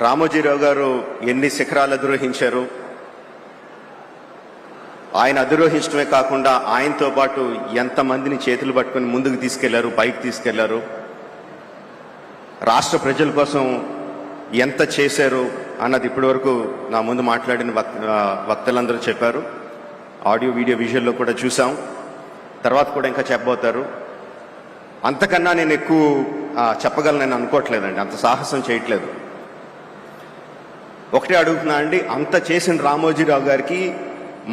రామోజీరావు గారు ఎన్ని శిఖరాలు అధిరోహించారు, ఆయన అధిరోహించడమే కాకుండా ఆయనతో పాటు ఎంతమందిని చేతులు పట్టుకుని ముందుకు తీసుకెళ్లారు, పైకి తీసుకెళ్లారు, రాష్ట్ర ప్రజల కోసం ఎంత చేశారు అన్నది ఇప్పటివరకు నా ముందు మాట్లాడిన వక్తలందరూ చెప్పారు. ఆడియో వీడియో విజువల్లో కూడా చూసాం, తర్వాత కూడా ఇంకా చెప్పబోతారు. అంతకన్నా నేను ఎక్కువ చెప్పగలనని అనుకోవట్లేదండి, అంత సాహసం చేయట్లేదు. ఒకటే అడుగుతున్నా అండి, అంత చేసిన రామోజీరావు గారికి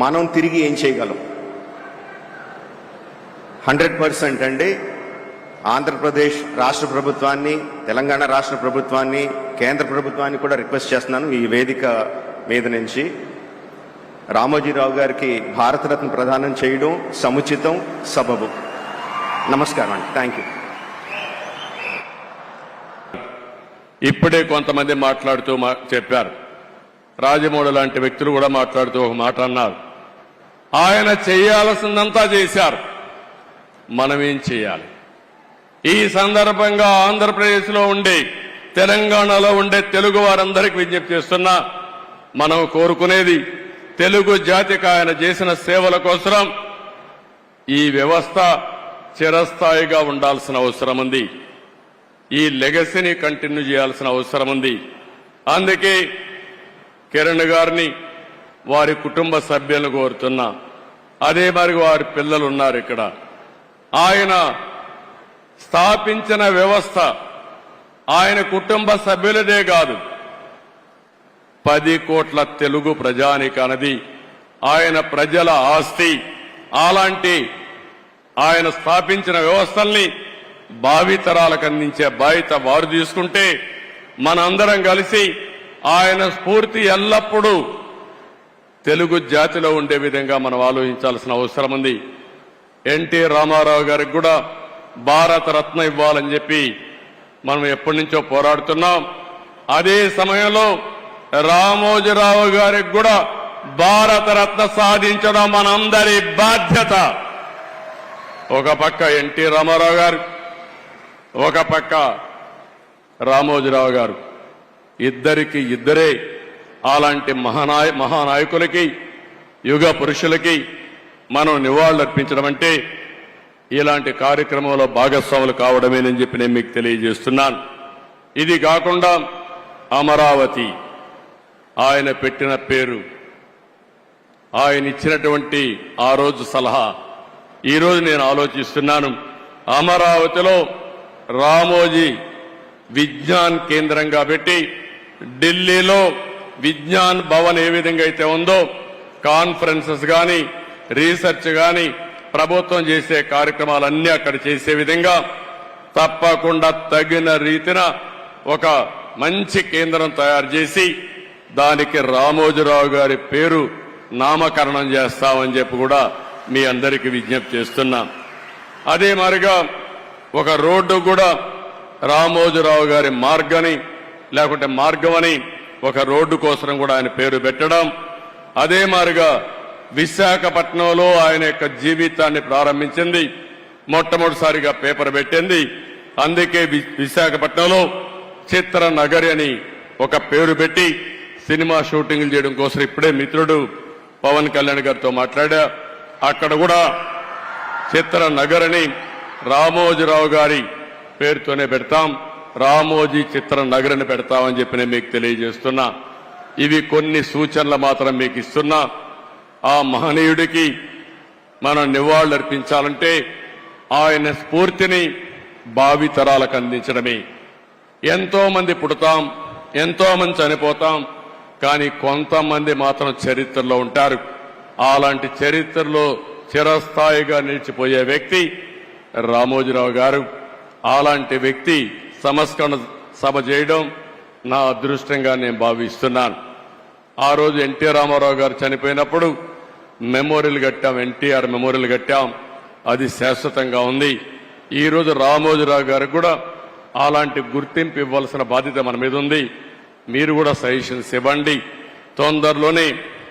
మనం తిరిగి ఏం చేయగలం? 100% అండి. ఆంధ్రప్రదేశ్ రాష్ట్ర ప్రభుత్వాన్ని, తెలంగాణ రాష్ట్ర ప్రభుత్వాన్ని, కేంద్ర ప్రభుత్వాన్ని కూడా రిక్వెస్ట్ చేస్తున్నాను ఈ వేదిక మీద నుంచి, రామోజీరావు గారికి భారతరత్న ప్రదానం చేయడం సముచితం, సబబు. నమస్కారం అండి. Thank you. ఇప్పుడే కొంతమంది మాట్లాడుతూ చెప్పారు, రాజమౌళి లాంటి వ్యక్తులు కూడా మాట్లాడుతూ ఒక మాట అన్నారు, ఆయన చేయాల్సిందంతా చేశారు, మనమేం చేయాలి? ఈ సందర్భంగా ఆంధ్రప్రదేశ్లో ఉండే, తెలంగాణలో ఉండే తెలుగు వారందరికీ విజ్ఞప్తి చేస్తున్నా, మనం కోరుకునేది తెలుగు జాతికి ఆయన చేసిన సేవల కోసం ఈ వ్యవస్థ చిరస్థాయిగా ఉండాల్సిన అవసరం ఉంది. ఈ లెగసీని కంటిన్యూ చేయాల్సిన అవసరం ఉంది. అందుకే కిరణ్ గారిని, వారి కుటుంబ సభ్యులను కోరుతున్నా. అదే మరి వారి పిల్లలు ఉన్నారు ఇక్కడ. ఆయన స్థాపించిన వ్యవస్థ ఆయన కుటుంబ సభ్యులదే కాదు, 10 కోట్ల తెలుగు ప్రజానికన్నది ఆయన ప్రజల ఆస్తి. అలాంటి ఆయన స్థాపించిన వ్యవస్థల్ని భావితరాలకు అందించే బాధ్యత వారు తీసుకుంటే, మనందరం కలిసి ఆయన స్ఫూర్తి ఎల్లప్పుడూ తెలుగు జాతిలో ఉండే విధంగా మనం ఆలోచించాల్సిన అవసరం ఉంది. ఎన్టీ రామారావు గారికి కూడా భారతరత్న ఇవ్వాలని చెప్పి మనం ఎప్పటి నుంచో పోరాడుతున్నాం. అదే సమయంలో రామోజీరావు గారికి కూడా భారతరత్న సాధించడం మనందరి బాధ్యత. ఒక పక్క ఎన్టీ రామారావు గారు, ఒక పక్క రామోజీరావు గారు, ఇద్దరికి ఇద్దరే అలాంటి మహానాయకులకి, యుగ పురుషులకి మనం నివాళులర్పించడం అంటే ఇలాంటి కార్యక్రమంలో భాగస్వాములు కావడమేనని చెప్పి నేను మీకు తెలియజేస్తున్నాను. ఇది కాకుండా అమరావతి ఆయన పెట్టిన పేరు, ఆయన ఇచ్చినటువంటి ఆ రోజు సలహా, ఈరోజు నేను ఆలోచిస్తున్నాను, అమరావతిలో రామోజీ విజ్ఞాన్ కేంద్రంగా పెట్టి, ఢిల్లీలో విజ్ఞాన్ భవన్ ఏ విధంగా అయితే ఉందో, కాన్ఫరెన్సెస్ కానీ, రీసెర్చ్ కానీ, ప్రభుత్వం చేసే కార్యక్రమాలన్నీ అక్కడ చేసే విధంగా తప్పకుండా తగిన రీతిన ఒక మంచి కేంద్రం తయారు చేసి దానికి రామోజీరావు గారి పేరు నామకరణం చేస్తామని చెప్పి కూడా మీ అందరికీ విజ్ఞప్తి చేస్తున్నాం. అదే మాదిరిగా ఒక రోడ్డు కూడా రామోజీరావు గారి మార్గని, లేకుంటే మార్గమని ఒక రోడ్డు కోసం కూడా ఆయన పేరు పెట్టడం. అదే మాదిరిగా విశాఖపట్నంలో ఆయన యొక్క జీవితాన్ని ప్రారంభించింది, మొట్టమొదటిసారిగా పేపర్ పెట్టింది. అందుకే విశాఖపట్నంలో చిత్ర నగరి అని ఒక పేరు పెట్టి సినిమా షూటింగ్లు చేయడం కోసం ఇప్పుడే మిత్రుడు పవన్ కళ్యాణ్ గారితో మాట్లాడా. అక్కడ కూడా చిత్ర నగర్ అని రామోజీరావు గారి పేరుతోనే పెడతాం, రామోజీ చిత్ర నగర్ అని పెడతామని చెప్పి నేను మీకు తెలియజేస్తున్నా. ఇవి కొన్ని సూచనలు మాత్రం మీకు ఇస్తున్నా. ఆ మహనీయుడికి మనం నివాళులర్పించాలంటే ఆయన స్ఫూర్తిని భావితరాలకు అందించడమే. ఎంతో మంది పుడతాం, ఎంతో మంది చనిపోతాం, కానీ కొంతమంది మాత్రం చరిత్రలో ఉంటారు. అలాంటి చరిత్రలో చిరస్థాయిగా నిలిచిపోయే వ్యక్తి రామోజీరావు గారు. అలాంటి వ్యక్తి సంస్కరణ సభ చేయడం నా అదృష్టంగా నేను భావిస్తున్నాను. ఆ రోజు ఎన్టీ రామారావు గారు చనిపోయినప్పుడు మెమోరియల్ కట్టాం, ఎన్టీఆర్ మెమోరియల్ కట్టాం, అది శాశ్వతంగా ఉంది. ఈరోజు రామోజీరావు గారికి కూడా అలాంటి గుర్తింపు ఇవ్వాల్సిన బాధ్యత మన మీద ఉంది. మీరు కూడా సజెషన్స్ ఇవ్వండి. తొందరలోనే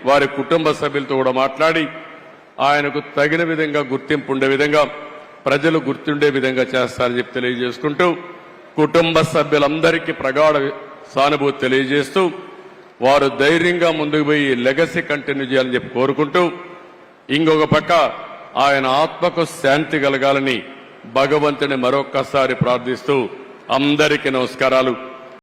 వారి కుటుంబ సభ్యులతో కూడా మాట్లాడి ఆయనకు తగిన విధంగా గుర్తింపు ఉండే విధంగా, ప్రజలు గుర్తుండే విధంగా చేస్తారని చెప్పి తెలియజేసుకుంటూ, కుటుంబ సభ్యులందరికీ ప్రగాఢ సానుభూతి తెలియజేస్తూ వారు ధైర్యంగా ముందుకు పోయి లెగసీ కంటిన్యూ చేయాలని చెప్పి కోరుకుంటూ, ఇంకొక పక్క ఆయన ఆత్మకు శాంతి కలగాలని భగవంతుని మరొక్కసారి ప్రార్థిస్తూ అందరికీ నమస్కారాలు.